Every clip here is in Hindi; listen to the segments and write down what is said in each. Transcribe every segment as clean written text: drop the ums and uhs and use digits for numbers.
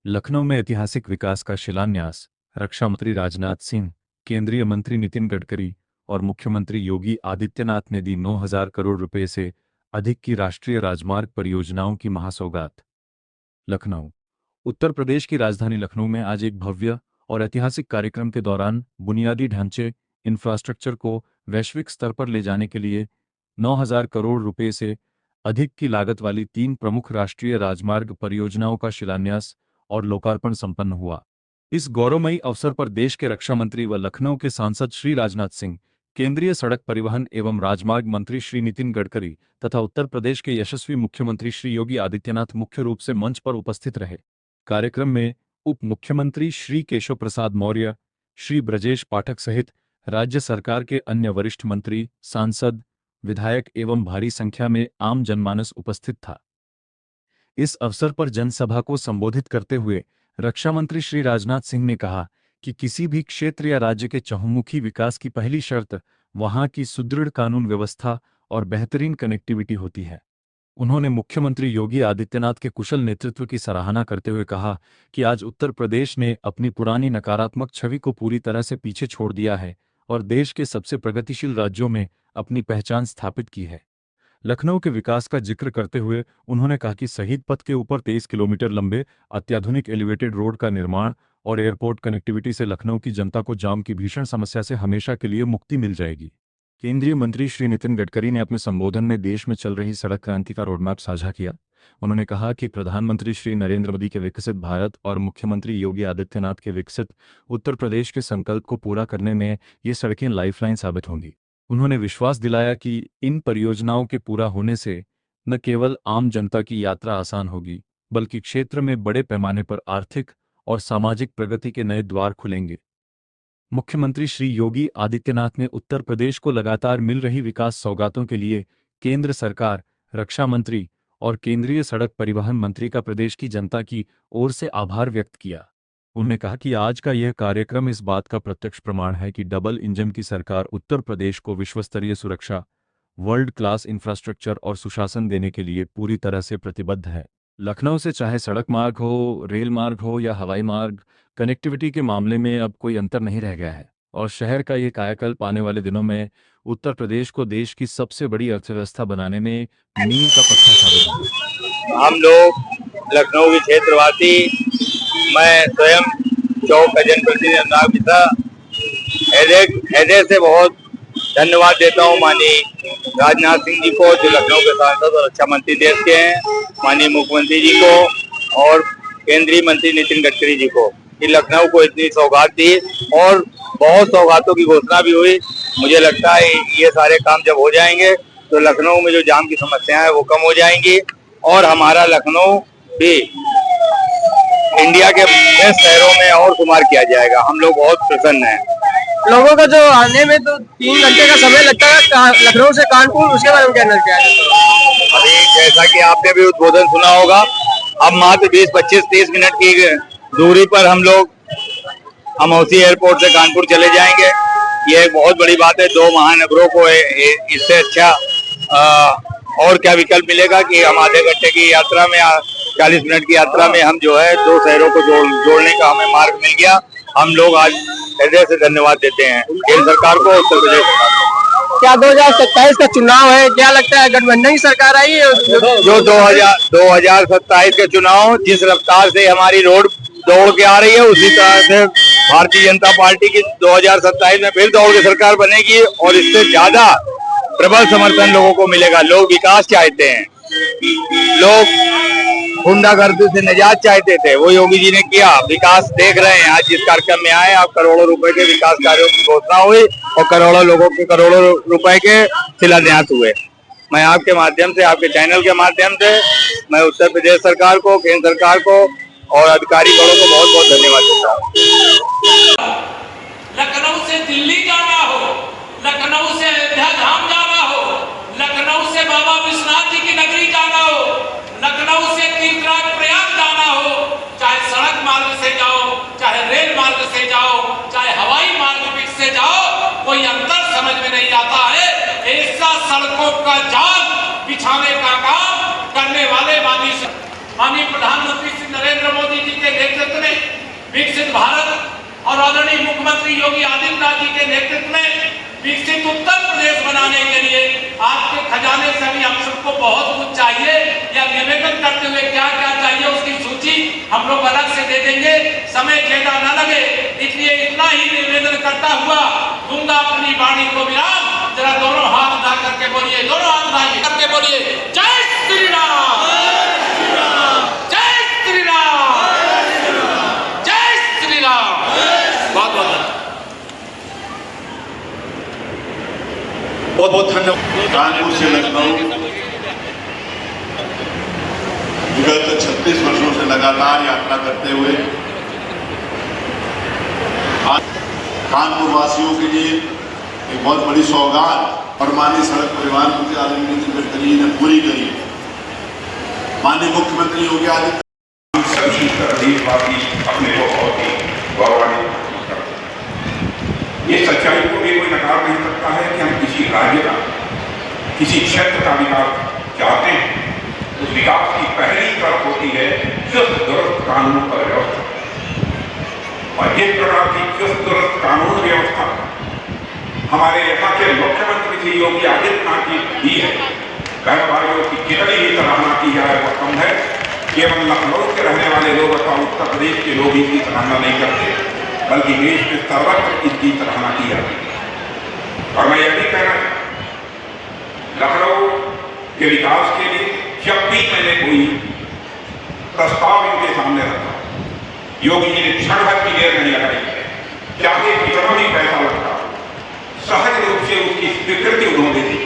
लखनऊ में ऐतिहासिक विकास का शिलान्यास। रक्षा मंत्री राजनाथ सिंह, केंद्रीय मंत्री नितिन गडकरी और मुख्यमंत्री योगी आदित्यनाथ ने दी 9,000 करोड़ रुपए से अधिक की राष्ट्रीय राजमार्ग परियोजनाओं की महासौगात। लखनऊ। उत्तर प्रदेश की राजधानी लखनऊ में आज एक भव्य और ऐतिहासिक कार्यक्रम के दौरान बुनियादी ढांचे इंफ्रास्ट्रक्चर को वैश्विक स्तर पर ले जाने के लिए 9,000 करोड़ रुपए से अधिक की लागत वाली 3 प्रमुख राष्ट्रीय राजमार्ग परियोजनाओं का शिलान्यास और लोकार्पण संपन्न हुआ। इस गौरवमयी अवसर पर देश के रक्षा मंत्री व लखनऊ के सांसद श्री राजनाथ सिंह, केंद्रीय सड़क परिवहन एवं राजमार्ग मंत्री श्री नितिन गडकरी तथा उत्तर प्रदेश के यशस्वी मुख्यमंत्री श्री योगी आदित्यनाथ मुख्य रूप से मंच पर उपस्थित रहे। कार्यक्रम में उप मुख्यमंत्री श्री केशव प्रसाद मौर्य, श्री ब्रजेश पाठक सहित राज्य सरकार के अन्य वरिष्ठ मंत्री, सांसद, विधायक एवं भारी संख्या में आम जनमानस उपस्थित था। इस अवसर पर जनसभा को संबोधित करते हुए रक्षा मंत्री श्री राजनाथ सिंह ने कहा कि किसी भी क्षेत्र या राज्य के चहुमुखी विकास की पहली शर्त वहां की सुदृढ़ कानून व्यवस्था और बेहतरीन कनेक्टिविटी होती है। उन्होंने मुख्यमंत्री योगी आदित्यनाथ के कुशल नेतृत्व की सराहना करते हुए कहा कि आज उत्तर प्रदेश ने अपनी पुरानी नकारात्मक छवि को पूरी तरह से पीछे छोड़ दिया है और देश के सबसे प्रगतिशील राज्यों में अपनी पहचान स्थापित की है। लखनऊ के विकास का जिक्र करते हुए उन्होंने कहा कि शहीद पथ के ऊपर 23 किलोमीटर लंबे अत्याधुनिक एलिवेटेड रोड का निर्माण और एयरपोर्ट कनेक्टिविटी से लखनऊ की जनता को जाम की भीषण समस्या से हमेशा के लिए मुक्ति मिल जाएगी। केंद्रीय मंत्री श्री नितिन गडकरी ने अपने संबोधन में देश में चल रही सड़क क्रांति का रोडमैप साझा किया। उन्होंने कहा कि प्रधानमंत्री श्री नरेंद्र मोदी के विकसित भारत और मुख्यमंत्री योगी आदित्यनाथ के विकसित उत्तर प्रदेश के संकल्प को पूरा करने में ये सड़कें लाइफलाइन साबित होंगी। उन्होंने विश्वास दिलाया कि इन परियोजनाओं के पूरा होने से न केवल आम जनता की यात्रा आसान होगी, बल्कि क्षेत्र में बड़े पैमाने पर आर्थिक और सामाजिक प्रगति के नए द्वार खुलेंगे। मुख्यमंत्री श्री योगी आदित्यनाथ ने उत्तर प्रदेश को लगातार मिल रही विकास सौगातों के लिए केंद्र सरकार, रक्षा मंत्री और केंद्रीय सड़क परिवहन मंत्री का प्रदेश की जनता की ओर से आभार व्यक्त किया। उन्होंने कहा कि आज का यह कार्यक्रम इस बात का प्रत्यक्ष प्रमाण है कि डबल इंजन की सरकार उत्तर प्रदेश को विश्वस्तरीय सुरक्षा, वर्ल्ड क्लास इंफ्रास्ट्रक्चर और सुशासन देने के लिए पूरी तरह से प्रतिबद्ध है। लखनऊ से चाहे सड़क मार्ग हो, रेल मार्ग हो या हवाई मार्ग, कनेक्टिविटी के मामले में अब कोई अंतर नहीं रह गया है और शहर का ये कायाकल्प आने वाले दिनों में उत्तर प्रदेश को देश की सबसे बड़ी अर्थव्यवस्था बनाने में मील का पत्थर साबित होगा। हम लोग लखनऊ के क्षेत्रवासी, मैं स्वयं चौक का जनप्रतिनिधि अनुराग मिश्रा हृदय से बहुत धन्यवाद देता हूँ माननीय राजनाथ सिंह जी को, जो लखनऊ के सांसद और रक्षा मंत्री देश के हैं, माननीय मुख्यमंत्री जी को और केंद्रीय मंत्री नितिन गडकरी जी को, कि लखनऊ को इतनी सौगात दी और बहुत सौगातों की घोषणा भी हुई। मुझे लगता है ये सारे काम जब हो जाएंगे तो लखनऊ में जो जाम की समस्याएं हैं वो कम हो जाएंगी और हमारा लखनऊ भी इंडिया के बेस्ट शहरों में और शुमार किया जाएगा। हम लोग बहुत प्रसन्न हैं। लोगों का जो आने में तो 3 घंटे का समय लगता है लखनऊ से कानपुर, उसके बारे में कहना क्या है? अभी जैसा कि आपने भी उद्बोधन सुना होगा, अब मात्र 20, 25, 30 मिनट की दूरी पर हम लोग अमौसी एयरपोर्ट से कानपुर चले जाएंगे। ये एक बहुत बड़ी बात है। 2 महानगरों को इससे अच्छा और क्या विकल्प मिलेगा कि हम आधे घंटे की यात्रा में 40 मिनट की यात्रा में हम जो है 2 शहरों को जोड़ने का हमें मार्ग मिल गया। हम लोग आज हृदय से धन्यवाद देते हैं केंद्र सरकार को, उत्तर प्रदेश सरकार को। क्या 2027 का चुनाव है, क्या लगता है गठबंधन की सरकार आई है? जो 2027 के चुनाव जिस रफ्तार से हमारी रोड दौड़ के आ रही है, उसी तरह से भारतीय जनता पार्टी की 2027 में फिर दौड़ के सरकार बनेगी और इससे ज्यादा प्रबल समर्थन लोगों को मिलेगा। लोग विकास चाहते हैं, लोग गुंडागर्दी से निजात चाहते थे, वो योगी जी ने किया। विकास देख रहे हैं, आज जिस कार्यक्रम में आए आप, करोड़ों रुपए के विकास कार्यों की घोषणा हुई और करोड़ों लोगों के करोड़ों रुपए के शिलान्यास हुए। मैं आपके माध्यम से, आपके चैनल के माध्यम से मैं उत्तर प्रदेश सरकार को, केंद्र सरकार को और अधिकारी बड़ों को बहुत बहुत धन्यवाद देता हूँ। लखनऊ से दिल्ली जाना हो, लखनऊ से अयोध्या धाम जाना हो, लखनऊ से बाबा विश्वनाथ जी की नगरी जाना हो, लखनऊ से तीर्थराज प्रयाग जाना हो, चाहे सड़क मार्ग से जाओ, चाहे रेल मार्ग से जाओ, चाहे हवाई मार्ग से जाओ, कोई अंतर समझ में नहीं आता है। ऐसा सड़कों का जाल बिछाने का काम करने वाले माननीय प्रधानमंत्री श्री नरेंद्र मोदी जी के नेतृत्व मुख्यमंत्री योगी आदित्यनाथ जी के नेतृत्व में विकसित उत्तर प्रदेश बनाने के लिए आपके खजाने से भी हम सबको बहुत कुछ चाहिए, या निवेदन करते हुए क्या क्या चाहिए उसकी सूची हम लोग अलग से दे देंगे, समय ज्यादा न लगे, इसलिए इतना ही निवेदन करता हुआ दूंगा अपनी वाणी को विराम। जरा दोनों हाथ उठा करके बोलिए, दोनों हाथ उठाइए करके बोलिए, जय श्री राम, जय श्री राम, जय श्री राम। बहुत बहुत बहुत बहुत धन्यवाद। कानपुर से लखनऊ विगत 36 वर्षों से लगातार यात्रा करते हुए आज कानपुर वासियों के लिए एक बहुत बड़ी सौगात और माननीय सड़क परिवहन मंत्री आदरणीय नितिन गडकरी ने पूरी करी। माननीय मुख्यमंत्री योगी आदित्यनाथ सभी प्रदेशवासी अपने को बहुत ही गौरवान्वित करते हैं। ये सच्चाई को भी कोई नकार नहीं सकता है कि हम किसी राज्य का, किसी क्षेत्र का विकास चाहते हैं। उस विकास की पहली शर्त होती है चुस्त दुरुस्त कानून और व्यवस्था, और जिस प्रकार की चुस्त दुरुस्त कानून व्यवस्था हमारे यहाँ के मुख्यमंत्री श्री योगी आदित्यनाथ जी दी है, व्यापारियों की कितनी भी सराहना की जाए वह कम है। केवल लखनऊ के रहने वाले लोग अथवा उत्तर प्रदेश के लोग इसकी सराहना नहीं करते, बल्कि देश में सर्वत्र इसकी सराहना की जाती है। और मैं यह भी कहना चाहता हूं, लखनऊ के विकास के लिए जब भी मैंने कोई प्रस्ताव इनके सामने रखा, योगी जी ने क्षण भर की देर नहीं लगाई है, चाहे कितना भी पैसा लगता, सहज रूप से उसकी स्वीकृति उन्होंने दी।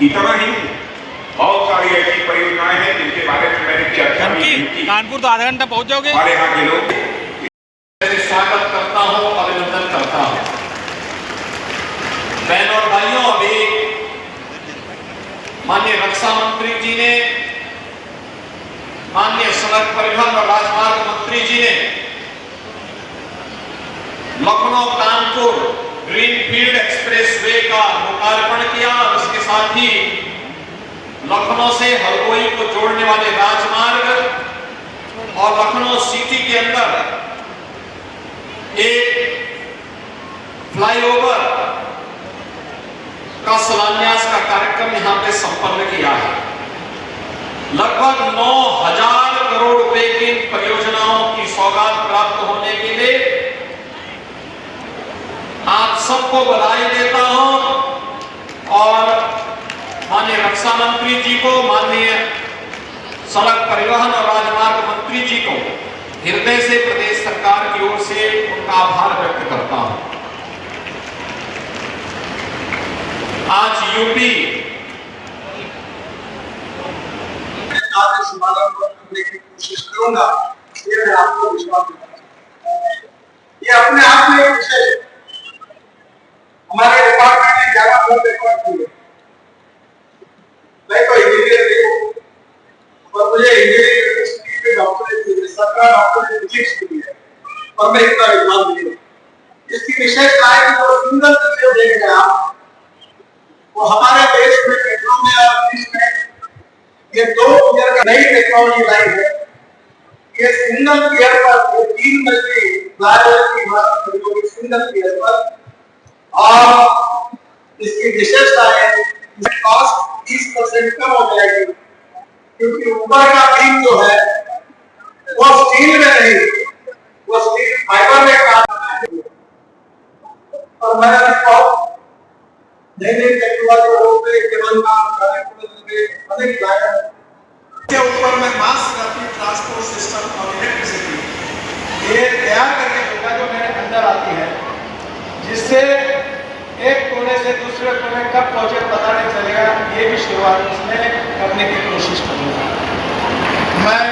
इतना ही बहुत सारी ऐसी परियोजनाएं हैं जिनके बारे में मैंने चर्चा भी की। कानपुर तो आधा घंटा पहुंच जाओगे। हमारे यहाँ के लोग स्वागत करता हूं, अभिनंदन करता हूं। बहनों और भाइयों, अभी माननीय रक्षा मंत्री जी ने, माननीय सड़क परिवहन और राजमार्ग मंत्री जी ने लखनऊ कानपुर ग्रीनफील्ड एक्सप्रेसवे का लोकार्पण किया, और उसके साथ ही लखनऊ से हरदोई को जोड़ने वाले राजमार्ग और लखनऊ सिटी के अंदर एक फ्लाईओवर का शिलान्यास का कार्यक्रम यहां पे संपन्न किया है। लगभग 9,000 करोड़ रुपए की इन परियोजनाओं की सौगात प्राप्त होने के लिए आप सबको बधाई देता हूं, और माननीय रक्षा मंत्री जी को, माननीय सड़क परिवहन और राजमार्ग मंत्री जी को हृदय से प्रदेश सरकार की ओर से उनका आभार व्यक्त करता हूं। आज यूपी शुभारंभ करने की कोशिश करूंगा, ये मैं आपको विश्वास देता हूं। ये अपने आप में एक विषय है। हमारे डिपार्टमेंट ने 11 वर्ल्ड रिकॉर्ड किए। मैं तो इंजीनियर हूं, और मुझे इंजीनियरिंग यूनिवर्सिटी में डॉक्टरेट की है, 17 डॉक्टरेट फिजिक्स की है, और मैं इतना विद्वान नहीं हूं। इसकी विशेषता है कि वो सिंगल जो देख रहे आप, वो हमारे देश में मेट्रो में और देश में ये 2 गियर का नई टेक्नोलॉजी लाई है। ये सिंगल गियर पर, ये 3 मजली फ्लाईओवर की बात करेंगे सिंगल गियर पर, और इसकी विशेषता है कॉस्ट 30% कम हो जाएगी, क्योंकि ऊपर का बीम जो है वो स्टील में नहीं, वो स्टील फाइबर में काम करता है। और मैं अभी बहुत नई टेक्नोलॉजी पे केवल काम अधिक लागत के ऊपर में मास रैपिड ट्रांसपोर्ट सिस्टम और इलेक्ट्रिसिटी ये तैयार करके दूंगा, जो मेरे अंदर आती है, जिससे एक कोने से दूसरे कोने कब पहुंचे पता नहीं चलेगा। ये भी शुरुआत उसमें करने की कोशिश करूंगा। मैं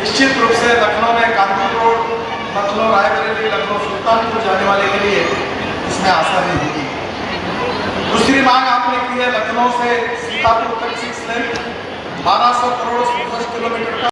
निश्चित रूप से लखनऊ में कानपुर रोड, लखनऊ रायबरेली, लखनऊ सुल्तानपुर जाने वाले के लिए इसमें आसानी होगी। दूसरी मांग आपने की है लखनऊ से सीतापुर तक 6 लेन 1200 करोड़ 10 किलोमीटर का